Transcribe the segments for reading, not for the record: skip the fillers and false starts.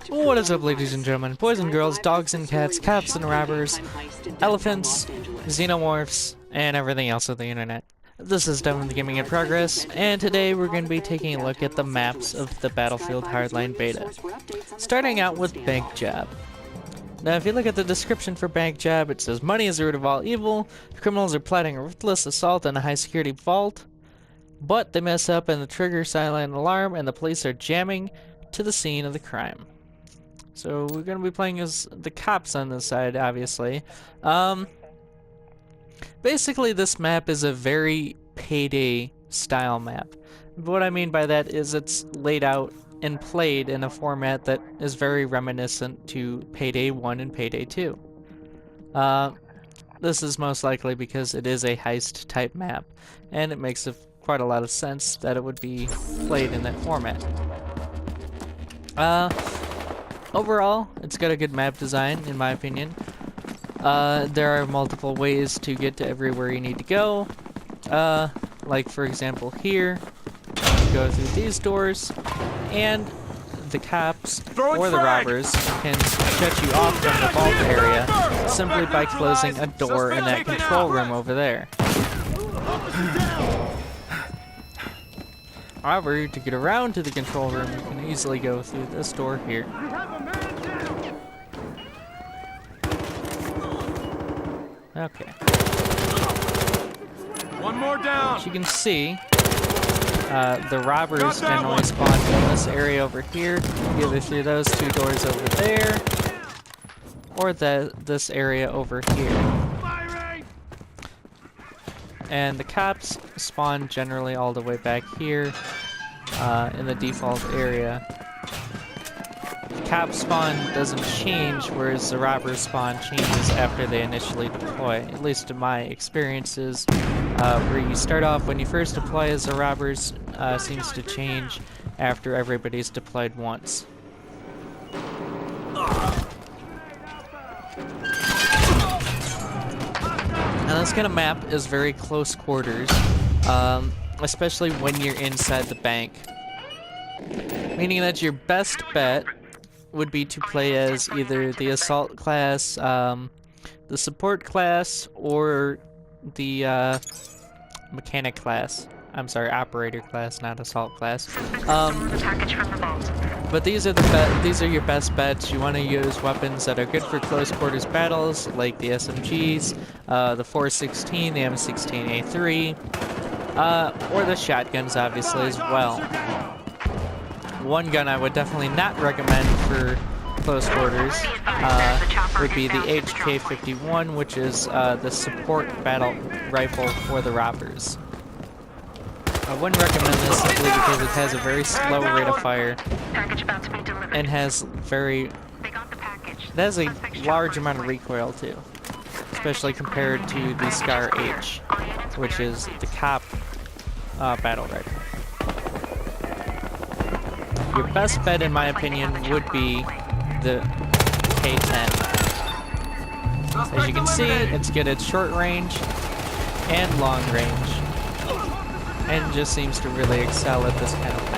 What is up, ladies and gentlemen, boys and girls, dogs and cats, cops and robbers, elephants, xenomorphs, and everything else of the internet? This is Devon, the Gaming in Progress, and today we're going to be taking a look at the maps of the Battlefield Hardline beta. Starting out with Bank Job. Now, if you look at the description for Bank Job, it says, money is the root of all evil, criminals are plotting a ruthless assault on a high-security vault, but they mess up and the trigger silent alarm, and the police are jamming to the scene of the crime. So we're going to be playing as the cops on this side, obviously. Basically, this map is a very Payday style map. What I mean by that is it's laid out and played in a format that is very reminiscent to Payday 1 and Payday 2. This is most likely because it is a heist type map, and it makes quite a lot of sense that it would be played in that format. Overall, it's got a good map design, in my opinion. There are multiple ways to get to everywhere you need to go. Like, for example, here, you go through these doors, and the cops or the robbers can shut you off from the vault area simply by closing a door in that control room over there. However, to get around to the control room, you can easily go through this door here. Okay. One more down. As you can see, the robbers generally spawn in this area over here, either through those two doors over there, or this area over here. And the cops spawn generally all the way back here in the default area. The cop spawn doesn't change, whereas the robber spawn changes after they initially deploy. At least in my experiences, where you start off when you first deploy as the robbers seems to change after everybody's deployed once. Now this kind of map is very close quarters, especially when you're inside the bank. Meaning that your best bet would be to play as either the assault class, the support class, or the mechanic class. I'm sorry, operator class, not assault class. But these are your best bets. You want to use weapons that are good for close quarters battles, like the SMGs, the 416, the M16A3, or the shotguns, obviously, as well. One gun I would definitely not recommend for close quarters would be the HK-51, which is the support battle rifle for the robbers. I wouldn't recommend this simply because it has a very slow rate of fire and has a large amount of recoil too, especially compared to the Scar H, which is the cop battle rifle. Your best bet, in my opinion, would be the K-10. As you can see, it's good at short range and long range, and just seems to really excel at this kind of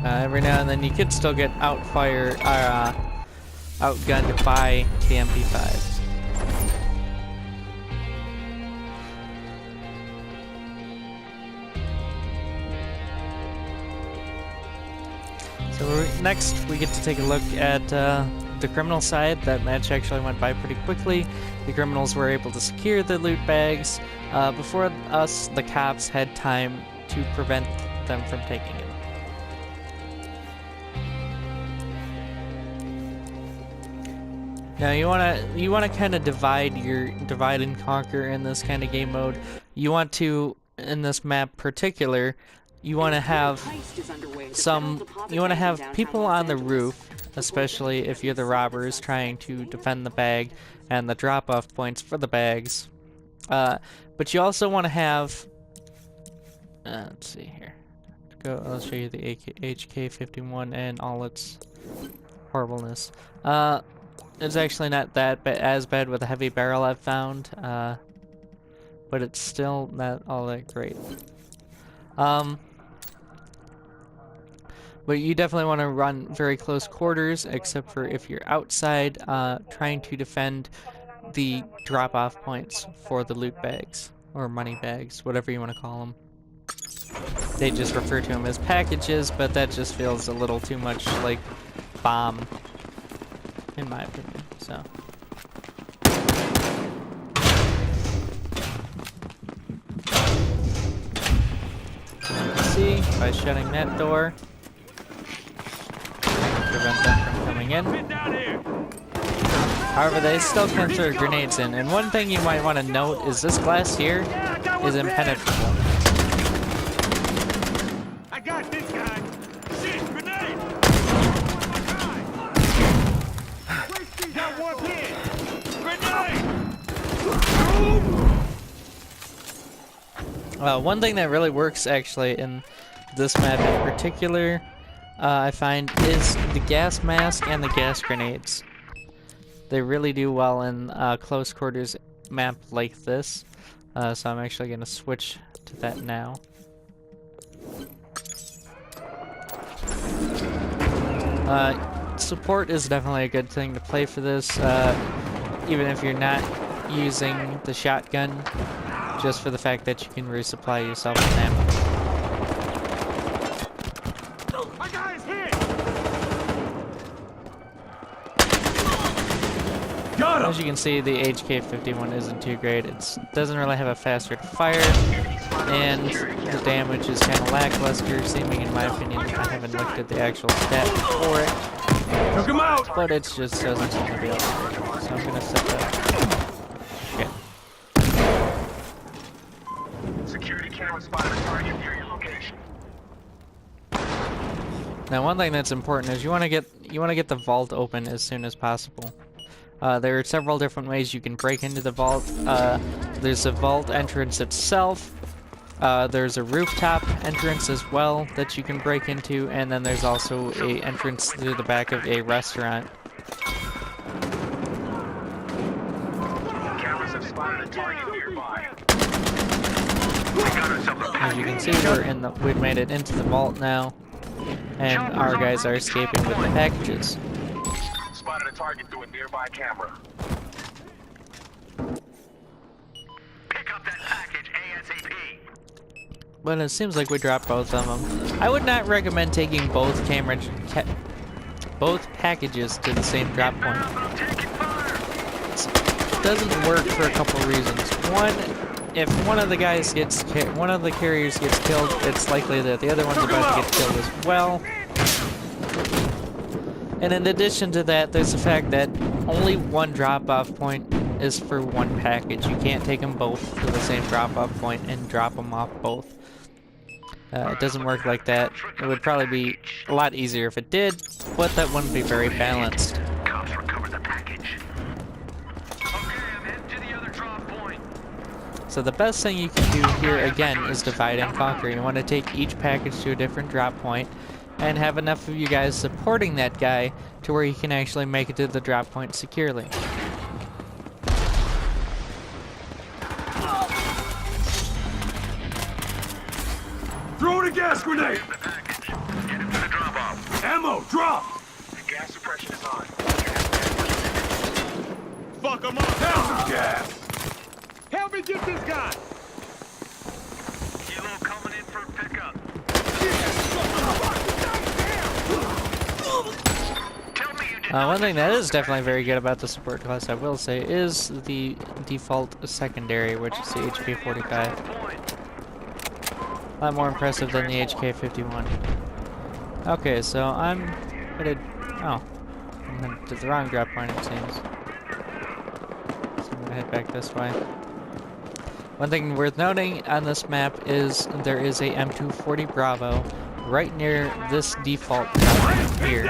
map. Every now and then you could still get outgunned by the MP5. So next we get to take a look at the criminal side. That match actually went by pretty quickly. The criminals were able to secure the loot bags before us, the cops, had time to prevent them from taking it. Now you wanna kind of divide and conquer in this kind of game mode. You want to, in this map particular, you want to have people on the roof, especially if you're the robbers trying to defend the bag and the drop-off points for the bags. But you also want to have, let's see here. I'll show you the HK-51 and all its horribleness. It's actually not that as bad with a heavy barrel I've found, but it's still not all that great. But you definitely want to run very close quarters, except for if you're outside trying to defend the drop-off points for the loot bags, or money bags, whatever you want to call them. They just refer to them as packages, but that just feels a little too much like bomb, in my opinion, so. See, by shutting that door, prevent them from coming in. However, they still can throw grenades in, and one thing you might want to note is this glass here is impenetrable. I got this guy. Shit, grenade! Got one hit. Grenade! One thing that really works actually in this map in particular, I find, is the gas mask and the gas grenades. They really do well in close quarters map like this, so I'm actually going to switch to that now. Support is definitely a good thing to play for this, even if you're not using the shotgun, just for the fact that you can resupply yourself with ammo. My guy's hit! Got him! As you can see, the HK-51 isn't too great. It doesn't really have a fast rate of fire, and the damage is kind of lackluster, seeming, in my opinion. I haven't looked at the actual stat for it. Took him out! But it just doesn't seem to be able to do it. So I'm gonna set that. Okay. Security camera spotted a target near your location. Now, one thing that's important is you want to get the vault open as soon as possible. There are several different ways you can break into the vault. There's a vault entrance itself. There's a rooftop entrance as well that you can break into, and then there's also a entrance through the back of a restaurant. Cameras have spotted a target nearby. As you can see, we've made it into the vault now, and our guys are escaping with the packages. Spotted a target through a nearby camera. Pick up that package ASAP. But it seems like we dropped both of them. I would not recommend taking both packages to the same drop point. It doesn't work for a couple reasons. One, if one of the carriers gets killed, it's likely that the other one's about to get killed as well. And in addition to that, there's the fact that only one drop-off point is for one package. You can't take them both to the same drop-off point and drop them off both. It doesn't work like that. It would probably be a lot easier if it did, but that wouldn't be very balanced. Cops recovered the package. Okay, I'm heading to the other drop point. So the best thing you can do here, again, is divide and conquer. You want to take each package to a different drop point and have enough of you guys supporting that guy to where he can actually make it to the drop point securely. Throw a gas grenade! The package. Get him to the drop-off. Ammo, drop! Gas suppression is on. Fuck him up! Have some gas! Help me get this guy! Kilo coming in for a pickup. Tell me you did One thing that is definitely very good about the support class, I will say, is the default secondary, which is the HK-45. A lot more impressive than the HK-51. Okay, so I'm headed... Oh. I'm headed to the wrong drop point, it seems. So I'm gonna head back this way. One thing worth noting on this map is there is a M240 Bravo right near this default drop here,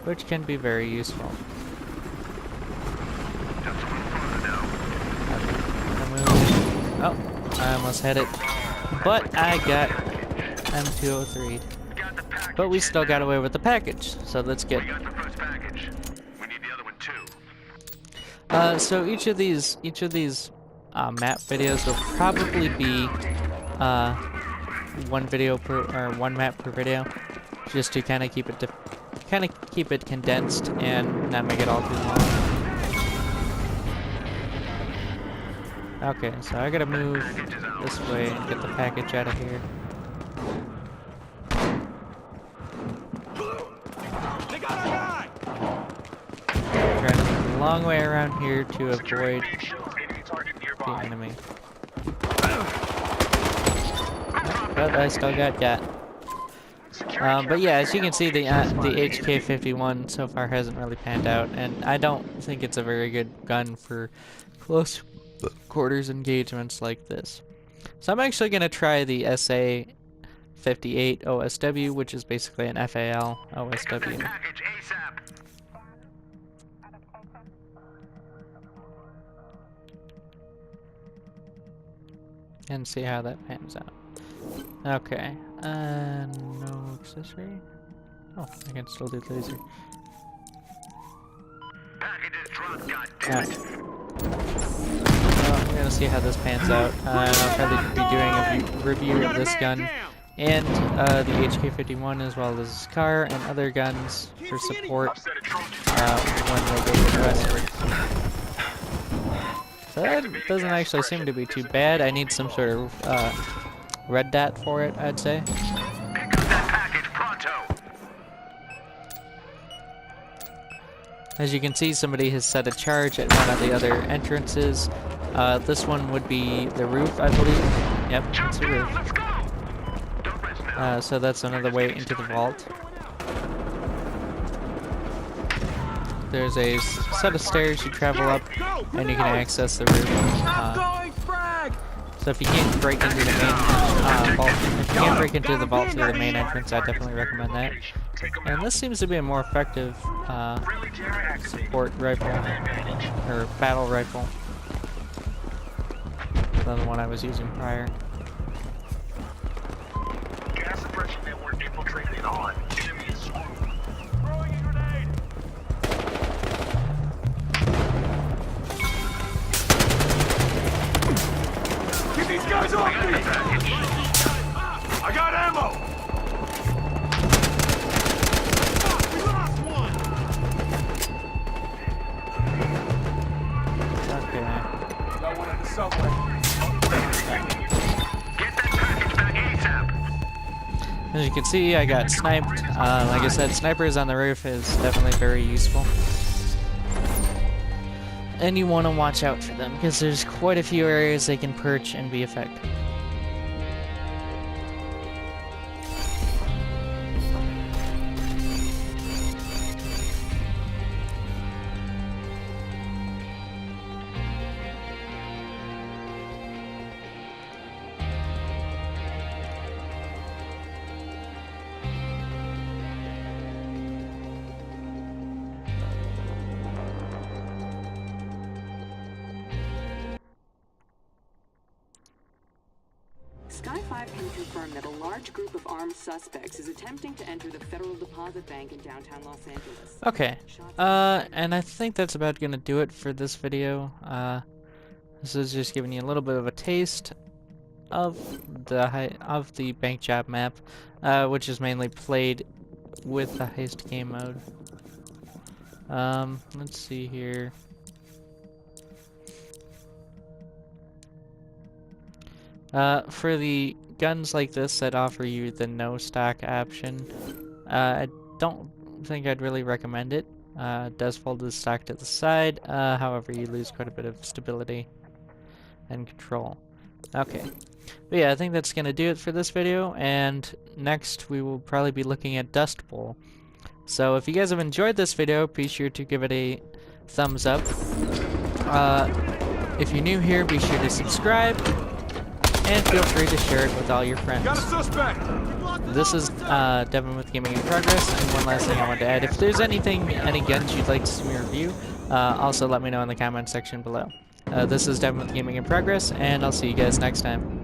which can be very useful. Oh, I almost had it, but I got M203. But we still got away with the package, so that's good. We got the first package. We need the other one too. So each of these map videos will probably be one video per or one map per video, just to kind of keep it condensed and not make it all too long. Okay, so I gotta move this way and get the package out of here. They got a guy! Try to move a long way around here to avoid the enemy. But I still got gat. But yeah, as you can see, the HK51 so far hasn't really panned out, and I don't think it's a very good gun for close quarters engagements like this. So I'm actually going to try the SA58 OSW, which is basically an FAL OSW. And see how that pans out. Okay, no accessory. Oh, I can still do laser. Well, we're gonna see how this pans out. I'll probably be doing a review of this gun and the HK51 as well as this car and other guns for support when they go to westward. So that doesn't actually seem to be too bad. I need some sort of red dot for it, I'd say. As you can see, somebody has set a charge at one of the other entrances. This one would be the roof, I believe. Yep, it's the roof. So that's another way into the vault. There's a set of stairs you travel up, and you can access the roof. So if you can't break into the main vault, if you can't break into the vault through the main entrance, I definitely recommend that. And this seems to be a more effective support rifle, or battle rifle, than the one I was using prior. Gas suppression network infiltrated on. Enemy is swarming. Throwing a grenade. Get these guys off me! I got ammo! We lost one! Okay. Got one at the subway. As you can see, I got sniped. Like I said, snipers on the roof is definitely very useful. And you want to watch out for them, because there's quite a few areas they can perch and be effective. Sky 5 can confirm that a large group of armed suspects is attempting to enter the Federal Deposit Bank in downtown Los Angeles. Okay, and I think that's about gonna do it for this video. This is just giving you a little bit of a taste of the bank job map, which is mainly played with the heist game mode. Let's see here. For the guns like this that offer you the no stock option, I don't think I'd really recommend it. It does fold the stock to the side, however you lose quite a bit of stability and control. Okay, but yeah, I think that's going to do it for this video, and next we will probably be looking at Dust Bowl. So if you guys have enjoyed this video, be sure to give it a thumbs up. If you're new here, be sure to subscribe. And feel free to share it with all your friends. Got a suspect! This is Devon with Gaming in Progress, and one last thing I want to add. If there's any guns you'd like to see me review, also let me know in the comment section below. This is Devon with Gaming in Progress, and I'll see you guys next time.